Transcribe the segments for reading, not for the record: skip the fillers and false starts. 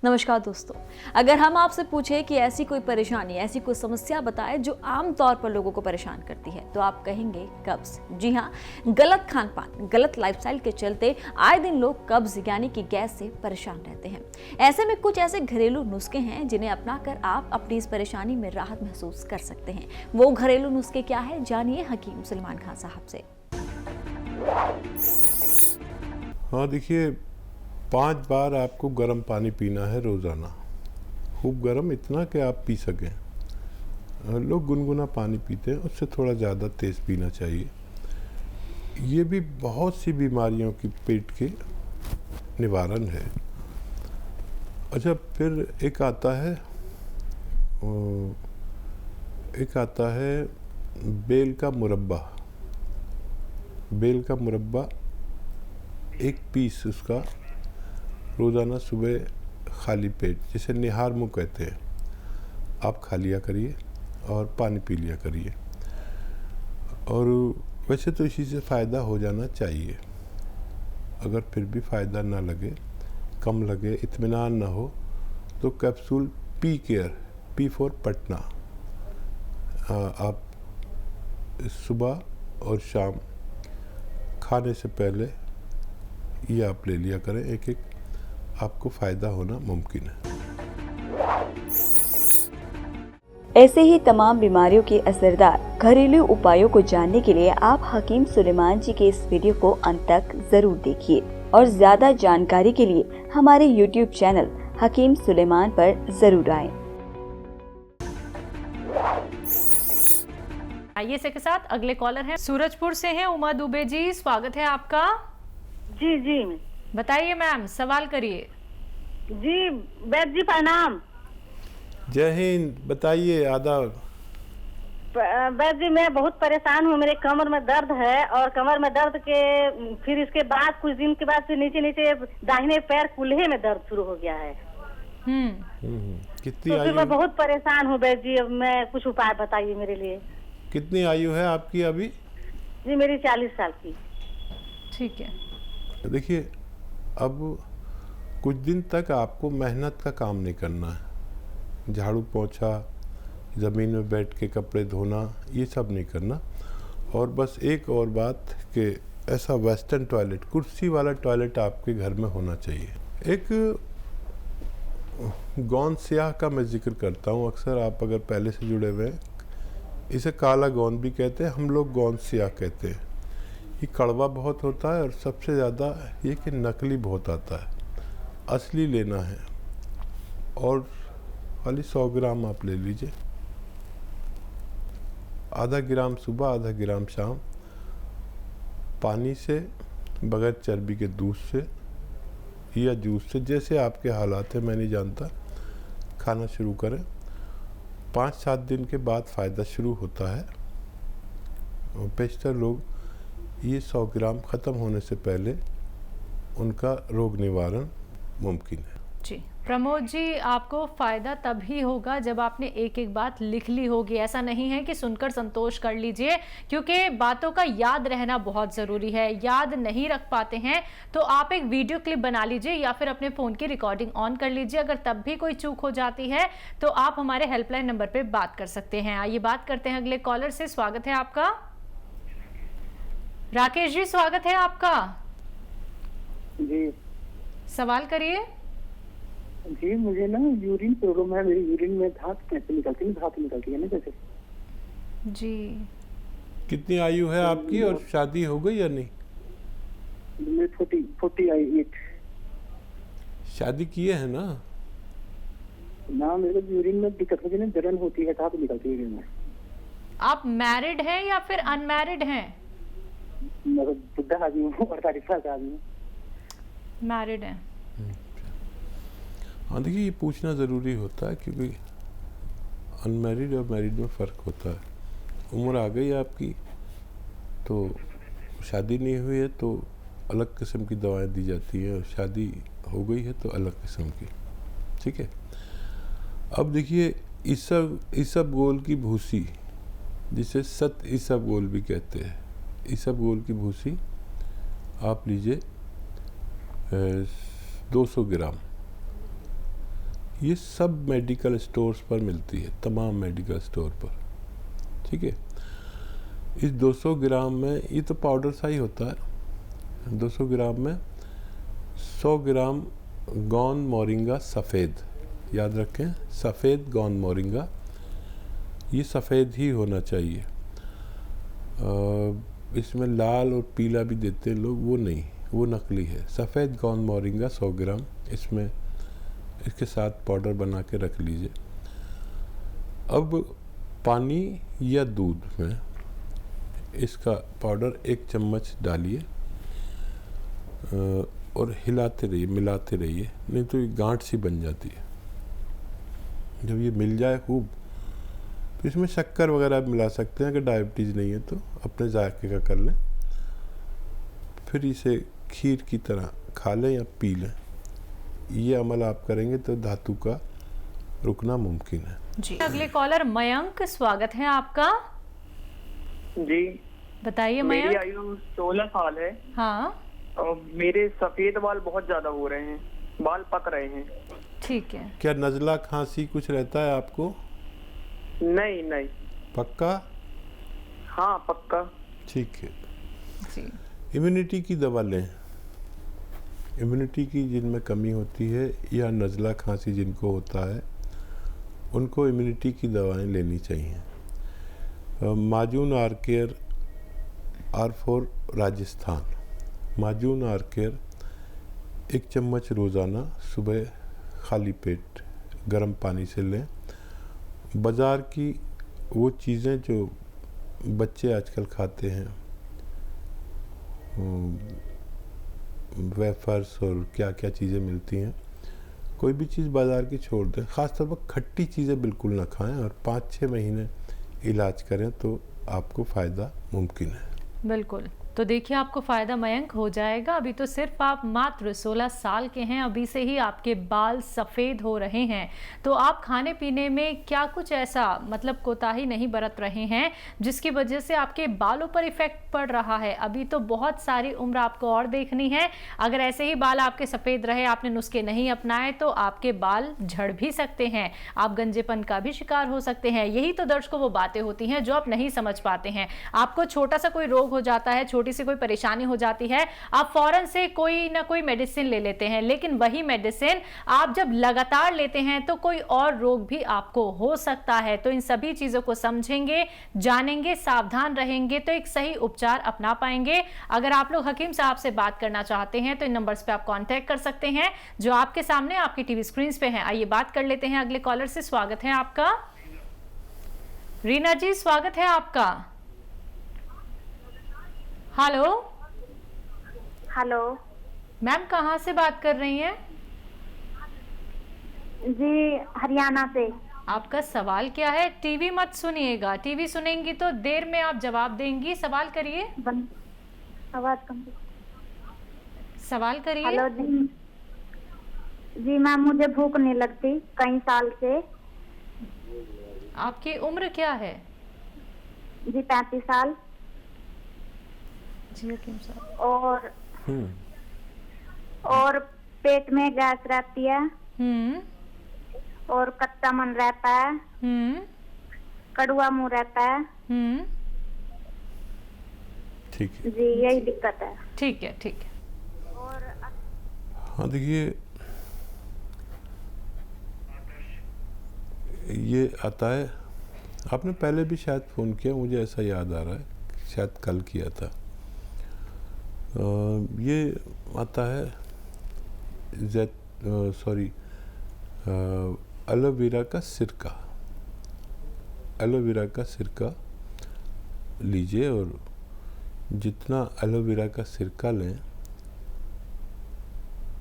नमस्कार दोस्तों, अगर हम आपसे पूछें कि ऐसी कोई परेशानी, ऐसी कोई समस्या बताएं जो आम तौर पर लोगों को परेशान करती है, तो आप कहेंगे कब्ज। जी हाँ, गलत खान पान, गलत लाइफस्टाइल के चलते आए दिन लोग कब्ज यानी कि गैस से परेशान रहते हैं। ऐसे में कुछ ऐसे घरेलू नुस्खे हैं जिन्हें अपनाकर आप अपनी इस परेशानी में राहत महसूस कर सकते हैं। वो घरेलू नुस्खे क्या है, जानिए हकीम सुलेमान खान साहब से। हाँ देखिए, 5 बार आपको गर्म पानी पीना है रोज़ाना, खूब गर्म, इतना कि आप पी सकें। लोग गुनगुना पानी पीते हैं, उससे थोड़ा ज़्यादा तेज़ पीना चाहिए। ये भी बहुत सी बीमारियों की पेट के निवारण है। अच्छा, फिर एक आता है बेल का मुरब्बा। बेल का मुरब्बा, एक पीस उसका रोज़ाना सुबह खाली पेट, जिसे निहार मुँह कहते हैं, आप खा लिया करिए और पानी पी लिया करिए। और वैसे तो इसी से फ़ायदा हो जाना चाहिए। अगर फिर भी फ़ायदा ना लगे, कम लगे, इत्मीनान ना हो, तो capsule P care, P for Patna, आप सुबह और शाम खाने से पहले ये आप ले लिया करें। एक एक आपको फ़ायदा होना मुमकिन है। ऐसे ही तमाम बीमारियों के असरदार घरेलू उपायों को जानने के लिए आप हकीम सुलेमान जी के इस वीडियो को अंत तक जरूर देखिए और ज्यादा जानकारी के लिए हमारे YouTube चैनल हकीम सुलेमान पर जरूर आएं। आइए इसके साथ अगले कॉलर हैं, सूरजपुर से हैं उमा दुबे जी, स्वागत है आपका। जी जी बताइए मैम, सवाल करिए। जी वैद्य जी प्रणाम। जय हिंद, बताइए। आदाब। वैद्य जी मैं बहुत परेशान हूँ, मेरे कमर में दर्द है और कमर में दर्द के फिर इसके बाद कुछ दिन के बाद फिर नीचे नीचे दाहिने पैर कूल्हे में दर्द शुरू हो गया है। कितनी तो फिर आयु? मैं बहुत परेशान हूँ वैद्य जी, अब मैं कुछ उपाय बताइए मेरे लिए। कितनी आयु है आपकी अभी? जी मेरी 40 साल की। ठीक है। देखिए, अब कुछ दिन तक आपको मेहनत का काम नहीं करना है। झाड़ू पोंछा, ज़मीन में बैठ के कपड़े धोना, ये सब नहीं करना। और बस एक और बात कि ऐसा वेस्टर्न टॉयलेट, कुर्सी वाला टॉयलेट आपके घर में होना चाहिए। एक गौन स्याह का मैं जिक्र करता हूँ अक्सर, आप अगर पहले से जुड़े हुए हैं। इसे काला गौन भी कहते हैं, हम लोग गौन स्याह कहते हैं। ये कड़वा बहुत होता है और सबसे ज़्यादा ये कि नकली बहुत आता है। असली लेना है और खाली 100 ग्राम आप ले लीजिए। आधा ग्राम सुबह, आधा ग्राम शाम, पानी से, बगैर चर्बी के दूध से या जूस से, जैसे आपके हालात हैं मैं नहीं जानता, खाना शुरू करें। 5-7 दिन के बाद फ़ायदा शुरू होता है। और बेशतर लोग ये 100 ग्राम ख़त्म होने से पहले उनका रोग निवारण मुमकिन है। जी प्रमोद जी, आपको फायदा तभी होगा जब आपने एक एक बात लिख ली होगी। ऐसा नहीं है कि सुनकर संतोष कर लीजिए, क्योंकि बातों का याद रहना बहुत ज़रूरी है। याद नहीं रख पाते हैं तो आप एक वीडियो क्लिप बना लीजिए या फिर अपने फ़ोन की रिकॉर्डिंग ऑन कर लीजिए। अगर तब भी कोई चूक हो जाती है तो आप हमारे हेल्पलाइन नंबर पर बात कर सकते हैं। आइए बात करते हैं अगले कॉलर से। स्वागत है आपका। राकेश जी, स्वागत है आपका। जी सवाल करिए। जी, मुझे ना यूरिन प्रॉब्लम है। मेरी यूरिन में धात कैसे निकलती है? धात निकलती है ना जैसे। जी कितनी आयु है आपकी और शादी हो गई या नहीं? मैं 48। शादी किए हैं ना? ना, मेरे को यूरिन में दिक्कत होती है, जलन होती है, धात निकलती है यूरिन में। आप मैरिड हैं या फिर अनमैरिड हैं? मैं बुढ़ा आदमी हूँ, 48 साल का आदमी हूँ। मैरिड हैं। हाँ देखिए, ये पूछना ज़रूरी होता है क्योंकि अनमैरिड और मैरिड में फ़र्क होता है। उम्र आ गई आपकी तो शादी नहीं हुई है तो अलग किस्म की दवाएं दी जाती हैं, और शादी हो गई है तो अलग किस्म की। ठीक है। अब देखिए, इसबगोल की भूसी, जिसे सत इसबगोल भी कहते हैं, इसबगोल की भूसी आप लीजिए 200 ग्राम। ये सब मेडिकल स्टोर्स पर मिलती है, तमाम मेडिकल स्टोर पर। ठीक है, इस 200 ग्राम में, ये तो पाउडर सा ही होता है, 200 ग्राम में 100 ग्राम गोंद मोरिंगा सफ़ेद, याद रखें सफ़ेद गोंद मोरिंगा, ये सफ़ेद ही होना चाहिए। इसमें लाल और पीला भी देते हैं लोग, वो नहीं, वो नकली है। सफ़ेद गोंद मोरिंगा 100 ग्राम इसमें, इसके साथ पाउडर बना के रख लीजिए। अब पानी या दूध में इसका पाउडर 1 चम्मच डालिए और हिलाते रहिए, मिलाते रहिए, नहीं तो ये गांठ सी बन जाती है। जब ये मिल जाए खूब, तो इसमें शक्कर वगैरह भी मिला सकते हैं, अगर डायबिटीज़ नहीं है तो अपने जायके का कर लें। फिर इसे खीर की तरह खा लें या पी लें। ये अमल आप करेंगे तो धातु का रुकना मुमकिन है जी। अगले कॉलर मयंक, स्वागत है आपका। जी बताइए मेरी मयंक। आयु 16 साल है हाँ और मेरे सफेद बाल बहुत ज्यादा हो रहे हैं, बाल पक रहे हैं। ठीक है। क्या नज़ला खांसी कुछ रहता है आपको? नहीं नहीं। पक्का? हाँ पक्का। ठीक है। जी। इम्यूनिटी की दवा लें। इम्यूनिटी की जिनमें कमी होती है या नज़ला खांसी जिनको होता है, उनको इम्यूनिटी की दवाएं लेनी चाहिए। माजून आर केयर R4 राजस्थान, माजून आर केयर 1 चम्मच रोज़ाना सुबह खाली पेट गर्म पानी से लें। बाज़ार की वो चीज़ें जो बच्चे आजकल खाते हैं, वेफर्स और क्या क्या चीज़ें मिलती हैं, कोई भी चीज़ बाज़ार की छोड़ दें। ख़ासतौर पर खट्टी चीज़ें बिल्कुल ना खाएं और 5-6 महीने इलाज करें तो आपको फ़ायदा मुमकिन है। बिल्कुल। तो देखिए आपको फ़ायदा मयंक हो जाएगा। अभी तो सिर्फ आप मात्र 16 साल के हैं, अभी से ही आपके बाल सफ़ेद हो रहे हैं। तो आप खाने पीने में क्या कुछ ऐसा मतलब कोताही नहीं बरत रहे हैं जिसकी वजह से आपके बालों पर इफ़ेक्ट पड़ रहा है? अभी तो बहुत सारी उम्र आपको और देखनी है। अगर ऐसे ही बाल आपके सफ़ेद रहे, आपने नुस्खे नहीं अपनाए, तो आपके बाल झड़ भी सकते हैं, आप गंजेपन का भी शिकार हो सकते हैं। यही तो दर्शकों वो बातें होती हैं जो आप नहीं समझ पाते हैं। आपको छोटा सा कोई रोग हो जाता है, छोटी सी कोई परेशानी हो जाती है, आप फौरन से कोई ना कोई मेडिसिन ले लेते हैं, लेकिन वही मेडिसिन आप जब लगातार लेते हैं तो कोई और रोग भी आपको हो सकता है। तो इन सभी चीजों को समझेंगे, जानेंगे, सावधान रहेंगे तो एक सही उपचार अपना पाएंगे। अगर आप लोग हकीम साहब से बात करना चाहते हैं तो इन नंबर्स पे आप कांटेक्ट कर सकते हैं जो आपके सामने आपकी टीवी स्क्रीन पे हैं। आइए बात कर लेते हैं अगले कॉलर से। स्वागत है आपका। रीना जी, स्वागत है आपका। हेलो। हेलो मैम, कहाँ से बात कर रही हैं? जी, हरियाणा से। आपका सवाल क्या है? टीवी मत सुनिएगा, टीवी सुनेंगी तो देर में आप जवाब देंगी। सवाल करिए। आवाज कम। सवाल करिए। हेलो जी। जी मैम, मुझे भूख नहीं लगती कई साल से। आपकी उम्र क्या है? जी 35 साल। जी हकीम साहब। और पेट में गैस रहती है और कच्चा मन रहता है, कड़वा मुंह रहता है। ठीक है जी, यही दिक्कत है। ठीक है, ठीक है। और हाँ देखिए, ये आता है, आपने पहले भी शायद फ़ोन किया, मुझे ऐसा याद आ रहा है, शायद कल किया था। ये आता है एलोवेरा का सिरका। एलोवेरा का सिरका लीजिए और जितना एलोवेरा का सिरका लें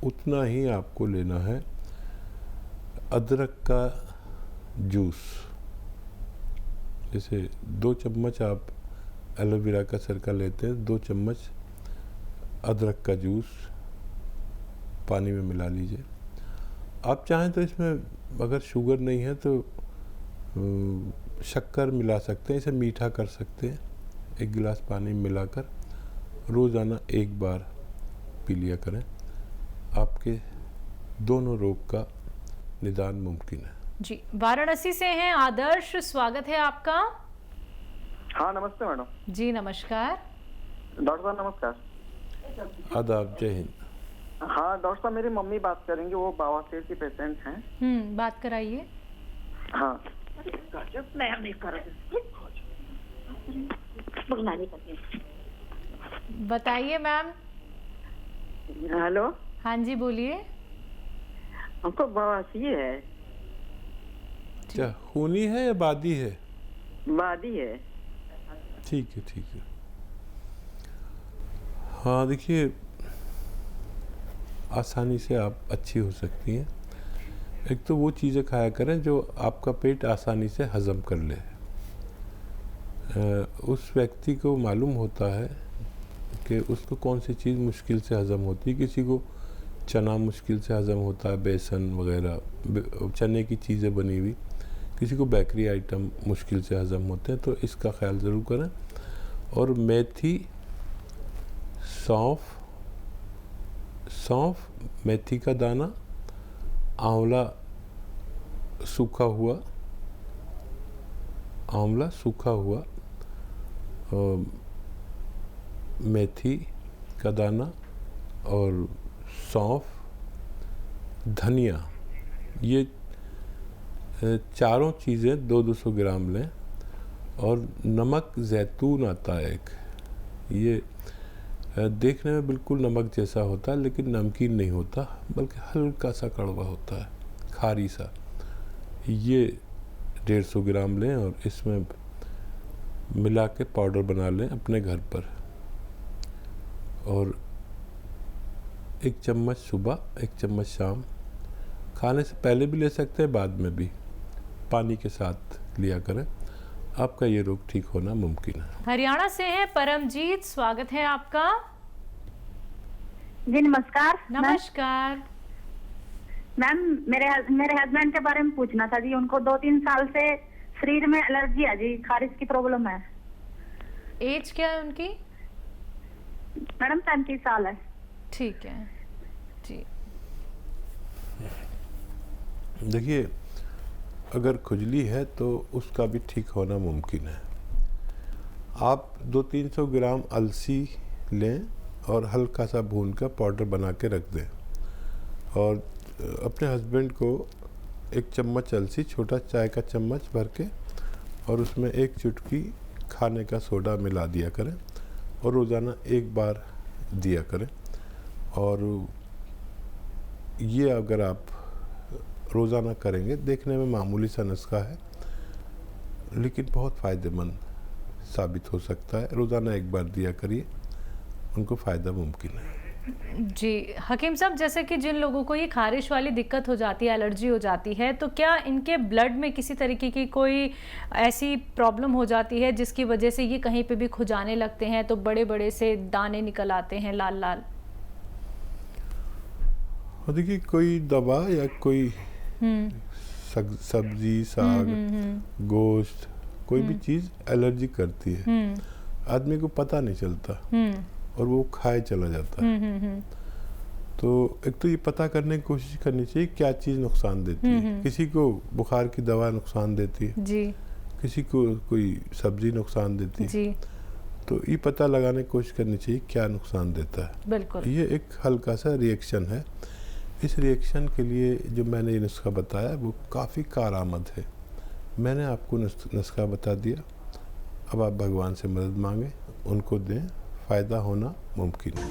उतना ही आपको लेना है अदरक का जूस। जैसे 2 चम्मच आप एलोवेरा का सिरका लेते हैं, 2 चम्मच अदरक का जूस पानी में मिला लीजिए। आप चाहें तो इसमें अगर शुगर नहीं है तो शक्कर मिला सकते हैं, इसे मीठा कर सकते हैं। 1 गिलास पानी में मिलाकर रोज़ाना 1 बार पी लिया करें। आपके दोनों रोग का निदान मुमकिन है। जी, वाराणसी से हैं आदर्श, स्वागत है आपका। हाँ नमस्ते मैडम। जी नमस्कार। डॉक्टर साहब नमस्कार। आदाब, जय हिंद। हाँ डॉक्टर साहब, मेरी मम्मी बात करेंगे, वो बवासीर की पेशेंट हैं। बात कराइए। हाँ बताइए मैम। हेलो, हाँ जी बोलिए। हमको बवासीर है। क्या खूनी है या बादी है? वादी है। ठीक है, ठीक है। हाँ देखिए, आसानी से आप अच्छी हो सकती हैं। एक तो वो चीज़ें खाया करें जो आपका पेट आसानी से हज़म कर ले। उस व्यक्ति को मालूम होता है कि उसको कौन सी चीज़ मुश्किल से हज़म होती है। किसी को चना मुश्किल से हज़म होता है, बेसन वगैरह चने की चीज़ें बनी हुई। किसी को बेकरी आइटम मुश्किल से हज़म होते हैं, तो इसका ख्याल ज़रूर करें। और मेथी, सौंफ, मेथी का दाना, आंवला सूखा हुआ, मेथी का दाना और सौंफ, धनिया, ये चारों चीज़ें 200 ग्राम लें। और नमक जैतून आता है एक, ये देखने में बिल्कुल नमक जैसा होता है लेकिन नमकीन नहीं होता, बल्कि हल्का सा कड़वा होता है, खारी सा। ये 150 ग्राम लें और इसमें मिला के पाउडर बना लें अपने घर पर। और 1 चम्मच सुबह, 1 चम्मच शाम, खाने से पहले भी ले सकते हैं, बाद में भी पानी के साथ लिया करें। आपका ये रोग ठीक होना मुमकिन है। हरियाणा से है परमजीत, स्वागत है आपका। जी नमस्कार। नमस्कार मैम, मेरे हस्बैंड के बारे में पूछना था जी। उनको 2-3 साल से शरीर में एलर्जी है जी, खारिज की प्रॉब्लम है। एज क्या है उनकी? मैडम 35 साल है। ठीक है जी। देखिए, अगर खुजली है तो उसका भी ठीक होना मुमकिन है। आप 200-300 ग्राम अलसी लें और हल्का सा भून कर पाउडर बना के रख दें। और अपने हस्बैंड को 1 चम्मच अलसी, छोटा चाय का चम्मच भर के, और उसमें 1 चुटकी खाने का सोडा मिला दिया करें और रोज़ाना 1 बार दिया करें। और ये अगर आप रोज़ाना करेंगे, देखने में मामूली सा नुस्खा है लेकिन बहुत फ़ायदेमंद साबित हो सकता है। रोज़ाना 1 बार दिया करिए, उनको फ़ायदा मुमकिन है। जी हकीम साहब, जैसे कि जिन लोगों को ये खारिश वाली दिक्कत हो जाती है, एलर्जी हो जाती है, तो क्या इनके ब्लड में किसी तरीके की कोई ऐसी प्रॉब्लम हो जाती है जिसकी वजह से ये कहीं पे भी खुजाने लगते हैं, तो बड़े बड़े से दाने निकल आते हैं लाल लाल? देखिए, कोई दवा या कोई सब्जी, साग, गोश्त, कोई भी चीज़ एलर्जी करती है, आदमी को पता नहीं चलता और वो खाए चला जाता है। तो एक तो ये पता करने की कोशिश करनी चाहिए क्या चीज़ नुकसान देती है। किसी को बुखार की दवा नुकसान देती है जी, किसी को कोई सब्जी नुकसान देती है जी, तो ये पता लगाने की कोशिश करनी चाहिए क्या नुकसान देता है। बिल्कुल। ये एक हल्का सा रिएक्शन है। इस रिएक्शन के लिए जो मैंने ये नुस्खा बताया वो काफ़ी कारआमद है। मैंने आपको नुस्खा बता दिया, अब आप भगवान से मदद मांगें, उनको दें, फ़ायदा होना मुमकिन है।